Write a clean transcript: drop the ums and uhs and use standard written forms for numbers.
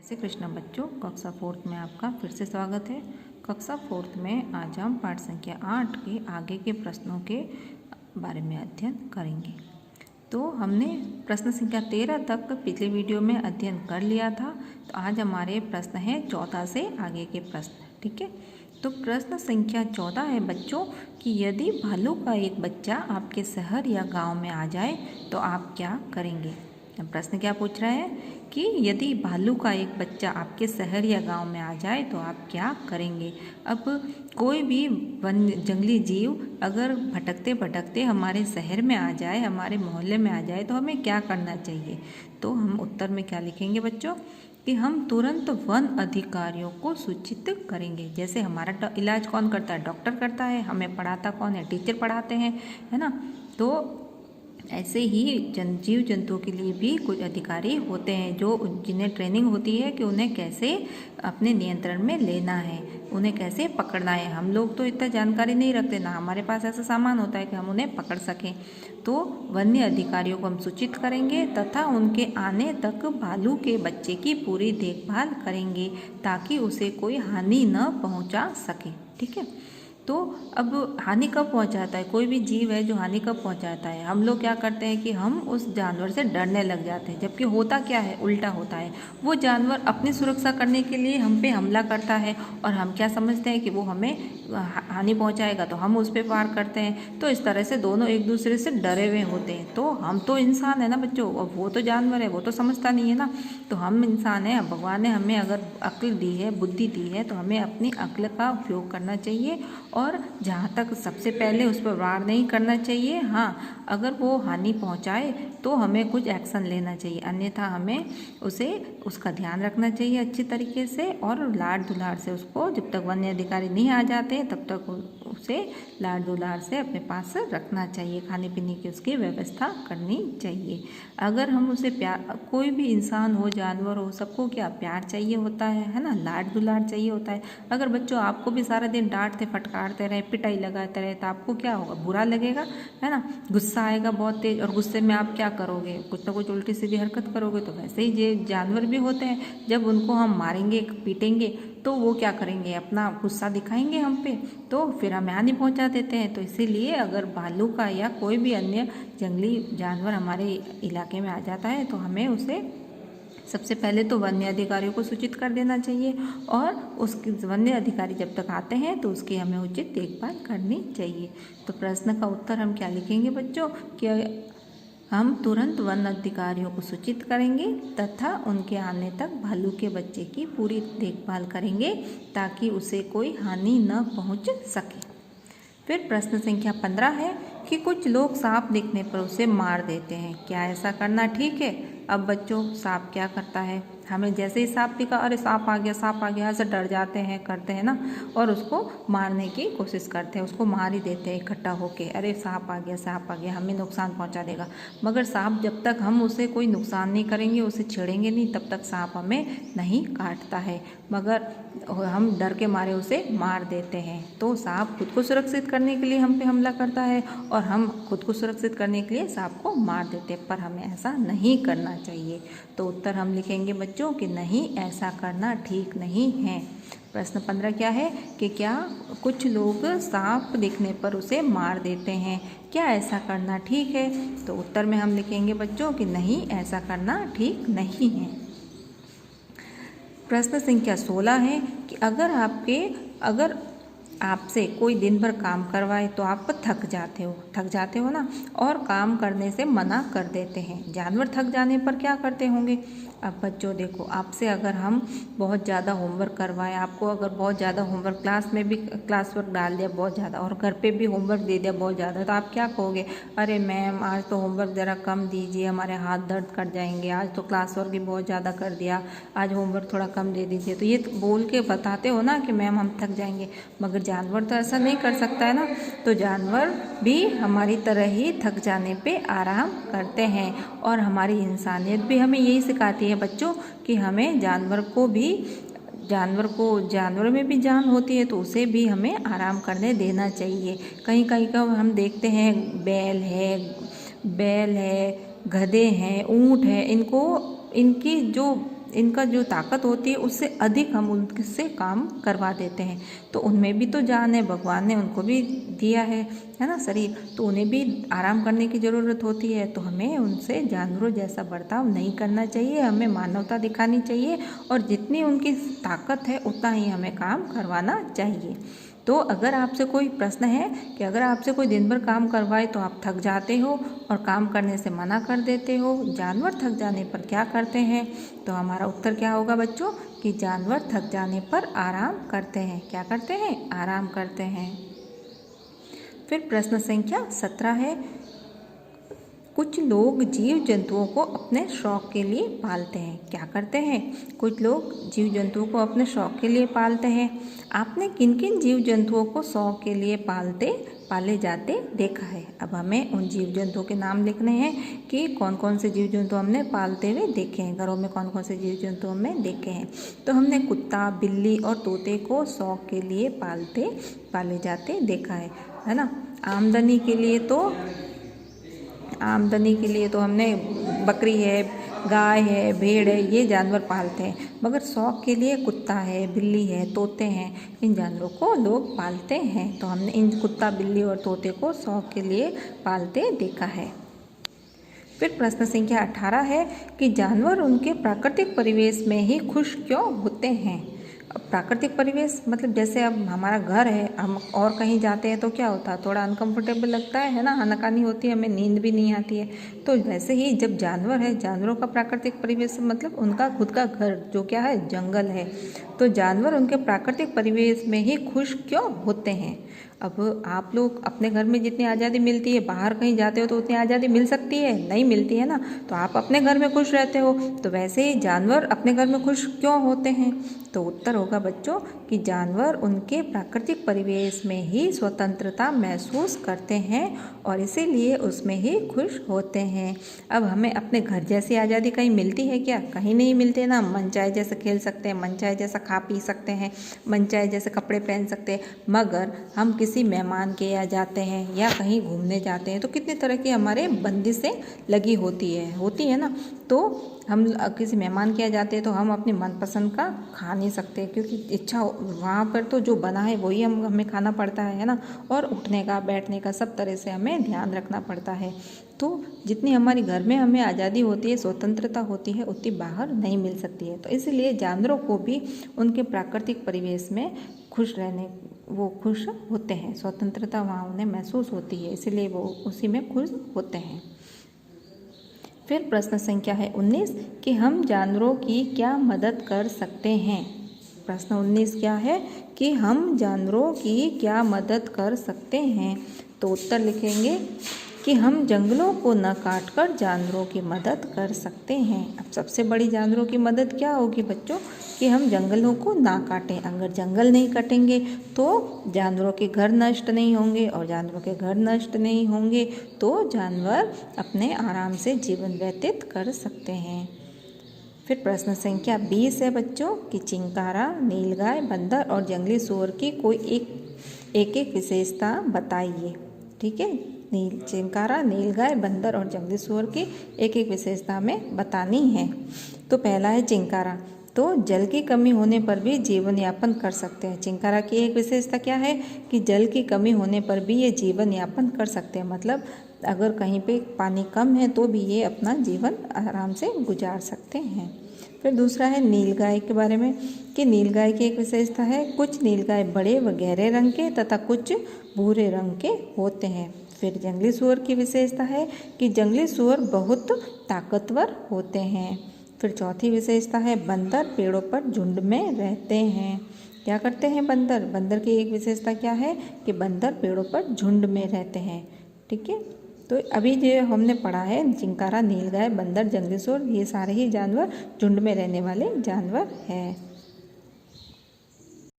श्री कृष्ण बच्चों, कक्षा 4th में आपका फिर से स्वागत है। कक्षा 4th में आज हम पाठ संख्या 8 के आगे के प्रश्नों के बारे में अध्ययन करेंगे। तो हमने प्रश्न संख्या 13 तक पिछले वीडियो में अध्ययन कर लिया था। तो आज हमारे प्रश्न हैं 14 से आगे के प्रश्न। ठीक है, तो प्रश्न संख्या 14 है बच्चों कि यदि भालू का एक बच्चा आपके शहर या गांव में आ जाए तो आप क्या करेंगे। प्रश्न क्या पूछ रहा है कि यदि भालू का एक बच्चा आपके शहर या गांव में आ जाए तो आप क्या करेंगे। अब कोई भी वन जंगली जीव अगर भटकते भटकते हमारे शहर में आ जाए, हमारे मोहल्ले में आ जाए तो हमें क्या करना चाहिए। तो हम उत्तर में क्या लिखेंगे बच्चों कि हम तुरंत वन अधिकारियों को सूचित करेंगे। जैसे हमारा इलाज कौन करता है, डॉक्टर करता है, हमें पढ़ाता कौन है, टीचर पढ़ाते हैं, है ना। तो ऐसे ही जीव जंतुओं के लिए भी कुछ अधिकारी होते हैं जो जिन्हें ट्रेनिंग होती है कि उन्हें कैसे अपने नियंत्रण में लेना है, उन्हें कैसे पकड़ना है। हम लोग तो इतना जानकारी नहीं रखते ना, हमारे पास ऐसा सामान होता है कि हम उन्हें पकड़ सकें। तो वन्य अधिकारियों को हम सूचित करेंगे तथा उनके आने तक भालू के बच्चे की पूरी देखभाल करेंगे ताकि उसे कोई हानि न पहुंचा सके। ठीक है, तो अब हानि कब पहुंचाता है, कोई भी जीव है जो हानि कब पहुंचाता है, हम लोग क्या करते हैं कि हम उस जानवर से डरने लग जाते हैं। जबकि होता क्या है, उल्टा होता है। वो जानवर अपनी सुरक्षा करने के लिए हम पे हमला करता है और हम क्या समझते हैं कि वो हमें हानि पहुंचाएगा तो हम उस पर वार करते हैं। तो इस तरह से दोनों एक दूसरे से डरे हुए होते हैं। तो हम तो इंसान है ना बच्चों, और वो तो जानवर है, वो तो समझता नहीं है ना। तो हम इंसान हैं, भगवान ने हमें अगर अक्ल दी है, बुद्धि दी है, तो हमें अपनी अक्ल का उपयोग करना चाहिए और जहाँ तक सबसे पहले उस पर वार नहीं करना चाहिए। हाँ, अगर वो हानि पहुँचाए तो हमें कुछ एक्शन लेना चाहिए, अन्यथा हमें उसका ध्यान रखना चाहिए अच्छी तरीके से और लाड दुलार से उसको, जब तक वन्य अधिकारी नहीं आ जाते तब तक उसे लाड दुलार से अपने पास रखना चाहिए। खाने पीने की उसकी व्यवस्था करनी चाहिए। अगर हम उसे प्यार, कोई भी इंसान हो, जानवर हो, सबको क्या प्यार चाहिए होता है ना, लाड दुलार चाहिए होता है। अगर बच्चों आपको भी सारा दिन डांटते फटकारते रहे, पिटाई लगाते रहे तो आपको क्या होगा, बुरा लगेगा, है ना। गुस्सा आएगा बहुत तेज और गुस्से में आप क्या करोगे, कुछ ना कुछ उल्टी सीधी हरकत करोगे। तो वैसे ही ये जानवर भी होते हैं, जब उनको हम मारेंगे पीटेंगे तो वो क्या करेंगे, अपना गुस्सा दिखाएंगे हम पे, तो फिर हमें हानि पहुंचा देते हैं। तो इसीलिए अगर भालू का या कोई भी अन्य जंगली जानवर हमारे इलाके में आ जाता है तो हमें उसे सबसे पहले तो वन्य अधिकारियों को सूचित कर देना चाहिए और उसके वन्य अधिकारी जब तक आते हैं तो उसकी हमें उचित देखभाल करनी चाहिए। तो प्रश्न का उत्तर हम क्या लिखेंगे बच्चों कि हम तुरंत वन अधिकारियों को सूचित करेंगे तथा उनके आने तक भालू के बच्चे की पूरी देखभाल करेंगे ताकि उसे कोई हानि न पहुंच सके। फिर प्रश्न संख्या 15 है कि कुछ लोग सांप दिखने पर उसे मार देते हैं, क्या ऐसा करना ठीक है। अब बच्चों सांप क्या करता है, हमें जैसे ही सांप दिखा, अरे सांप आ गया, सांप आ गया, ऐसे डर जाते हैं, करते हैं ना, और उसको मारने की कोशिश करते हैं, उसको मार ही देते हैं इकट्ठा होके। अरे सांप आ गया, सांप आ गया, हमें नुकसान पहुंचा देगा। मगर सांप जब तक हम उसे कोई नुकसान नहीं करेंगे, उसे छेड़ेंगे नहीं, तब तक सांप हमें नहीं काटता है। मगर हम डर के मारे उसे मार देते हैं। तो सांप खुद को सुरक्षित करने के लिए हम पे हमला करता है और हम खुद को सुरक्षित करने के लिए सांप को मार देते हैं, पर हमें ऐसा नहीं करना चाहिए। तो उत्तर हम लिखेंगे बच्चों कि नहीं, ऐसा करना ठीक नहीं है। प्रश्न 15 क्या है कि क्या कुछ लोग सांप दिखने पर उसे मार देते हैं, क्या ऐसा करना ठीक है। तो उत्तर में हम लिखेंगे बच्चों कि नहीं, ऐसा करना ठीक नहीं है। प्रश्न संख्या 16 है कि अगर आपसे कोई दिन भर काम करवाए तो आप थक जाते हो ना, और काम करने से मना कर देते हैं। जानवर थक जाने पर क्या करते होंगे। अब बच्चों देखो, आपसे अगर हम बहुत ज़्यादा होमवर्क करवाएं, आपको अगर बहुत ज़्यादा होमवर्क, क्लास में भी क्लास वर्क डाल दिया बहुत ज़्यादा और घर पे भी होमवर्क दे दिया बहुत ज़्यादा, तो आप क्या कहोगे, अरे मैम आज तो होमवर्क ज़रा कम दीजिए, हमारे हाथ दर्द कर जाएंगे, आज तो क्लास वर्क भी बहुत ज़्यादा कर दिया, आज होमवर्क थोड़ा कम दे दीजिए। तो ये बोल के बताते हो ना कि मैम हम थक जाएंगे। मगर जानवर तो ऐसा नहीं कर सकता है ना। तो जानवर भी हमारी तरह ही थक जाने पे आराम करते हैं और हमारी इंसानियत भी हमें यही सिखाती है बच्चों कि हमें जानवर में भी जान होती है, तो उसे भी हमें आराम करने देना चाहिए। कहीं कहीं का हम देखते हैं बैल है, गधे हैं, ऊँट है, इनकी जो इनका जो ताकत होती है उससे अधिक हम उनसे काम करवा देते हैं। तो उनमें भी तो जान है, भगवान ने उनको भी दिया है ना शरीर, तो उन्हें भी आराम करने की ज़रूरत होती है। तो हमें उनसे जानवरों जैसा बर्ताव नहीं करना चाहिए, हमें मानवता दिखानी चाहिए और जितनी उनकी ताकत है उतना ही हमें काम करवाना चाहिए। तो अगर आपसे कोई प्रश्न है कि अगर आपसे कोई दिन भर काम करवाए तो आप थक जाते हो और काम करने से मना कर देते हो, जानवर थक जाने पर क्या करते हैं, तो हमारा उत्तर क्या होगा बच्चों कि जानवर थक जाने पर आराम करते हैं। क्या करते हैं? आराम करते हैं। फिर प्रश्न संख्या 17 है, कुछ लोग जीव जंतुओं को अपने शौक के लिए पालते हैं। क्या करते हैं? कुछ लोग जीव जंतुओं को अपने शौक के लिए पालते हैं। आपने किन किन जीव जंतुओं को शौक के लिए पाले जाते देखा है? अब हमें उन जीव जंतुओं के नाम लिखने हैं कि कौन कौन से जीव जंतु हमने पालते हुए देखे हैं, घरों में कौन कौन से जीव जंतु हमने देखे हैं। तो हमने कुत्ता, बिल्ली और तोते को शौक के लिए पाले जाते देखा है ना। आमदनी के लिए तो हमने बकरी है, गाय है, भेड़ है, ये जानवर पालते हैं। मगर शौक के लिए कुत्ता है, बिल्ली है, तोते हैं, इन जानवरों को लोग पालते हैं। तो हमने इन कुत्ता, बिल्ली और तोते को शौक के लिए पालते देखा है। फिर प्रश्न संख्या 18 है कि जानवर उनके प्राकृतिक परिवेश में ही खुश क्यों होते हैं? प्राकृतिक परिवेश मतलब जैसे अब हमारा घर है, हम और कहीं जाते हैं तो क्या होता है, थोड़ा अनकंफर्टेबल लगता है ना, आनाकानी होती है, हमें नींद भी नहीं आती है। तो वैसे ही जब जानवर है, जानवरों का प्राकृतिक परिवेश मतलब उनका खुद का घर जो क्या है, जंगल है। तो जानवर उनके प्राकृतिक परिवेश में ही खुश क्यों होते हैं? अब आप लोग अपने घर में जितनी आज़ादी मिलती है, बाहर कहीं जाते हो तो उतनी आज़ादी मिल सकती है? नहीं मिलती है ना। तो आप अपने घर में खुश रहते हो, तो वैसे ही जानवर अपने घर में खुश क्यों होते हैं? तो उत्तर होगा बच्चों कि जानवर उनके प्राकृतिक परिवेश में ही स्वतंत्रता महसूस करते हैं और इसीलिए उसमें ही खुश होते हैं। अब हमें अपने घर जैसी आज़ादी कहीं मिलती है क्या? कहीं नहीं मिलती ना। मन चाहे जैसे खेल सकते हैं, मन चाहे जैसा खा पी सकते हैं, मन चाहे जैसे कपड़े पहन सकते हैं। मगर हम किसी मेहमान के यहाँ जाते हैं या कहीं घूमने जाते हैं तो कितनी तरह की हमारे बंदिशें लगी होती है ना। तो हम किसी मेहमान के यहाँ जाते हैं तो हम अपनी मनपसंद का खा नहीं सकते, क्योंकि इच्छा वहाँ पर तो जो बना है वही हमें खाना पड़ता है ना। और उठने का, बैठने का सब तरह से हमें ध्यान रखना पड़ता है। तो जितनी हमारी घर में हमें आज़ादी होती है, स्वतंत्रता होती है, उतनी बाहर नहीं मिल सकती है। तो इसलिए जानवरों को भी उनके प्राकृतिक परिवेश में वो खुश होते हैं, स्वतंत्रता वहाँ उन्हें महसूस होती है, इसलिए वो उसी में खुश होते हैं। फिर प्रश्न संख्या है 19 कि हम जानवरों की क्या मदद कर सकते हैं? प्रश्न 19 क्या है कि हम जानवरों की क्या मदद कर सकते हैं? तो उत्तर लिखेंगे कि हम जंगलों को न काटकर जानवरों की मदद कर सकते हैं। अब सबसे बड़ी जानवरों की मदद क्या होगी बच्चों कि हम जंगलों को ना काटें। अगर जंगल नहीं कटेंगे तो जानवरों के घर नष्ट नहीं होंगे, और जानवरों के घर नष्ट नहीं होंगे तो जानवर अपने आराम से जीवन व्यतीत कर सकते हैं। फिर प्रश्न संख्या 20 है बच्चों कि चिंकारा, नीलगाय, बंदर और जंगली सूअर की कोई एक विशेषता बताइए। ठीक है, चिंकारा, नीलगाय, बंदर और जंगली सूअर की एक विशेषता हमें बतानी है। तो पहला है चिंकारा, तो जल की कमी होने पर भी जीवन यापन कर सकते हैं। चिंकारा की एक विशेषता क्या है कि जल की कमी होने पर भी ये जीवन यापन कर सकते हैं, मतलब अगर कहीं पे पानी कम है तो भी ये अपना जीवन आराम से गुजार सकते हैं। फिर दूसरा है नीलगाय के बारे में कि नीलगाय की एक विशेषता है, कुछ नीलगाय बड़े व गहरे रंग के तथा कुछ भूरे रंग के होते हैं। फिर जंगली सूअर की विशेषता है कि जंगली सूअर बहुत ताकतवर होते हैं। फिर चौथी विशेषता है बंदर पेड़ों पर झुंड में रहते हैं। क्या करते हैं बंदर? बंदर की एक विशेषता क्या है कि बंदर पेड़ों पर झुंड में रहते हैं। ठीक है, तो अभी जो हमने पढ़ा है चिंकारा, नीलगाय, बंदर, जंगली सूअर, ये सारे ही जानवर झुंड में रहने वाले जानवर हैं।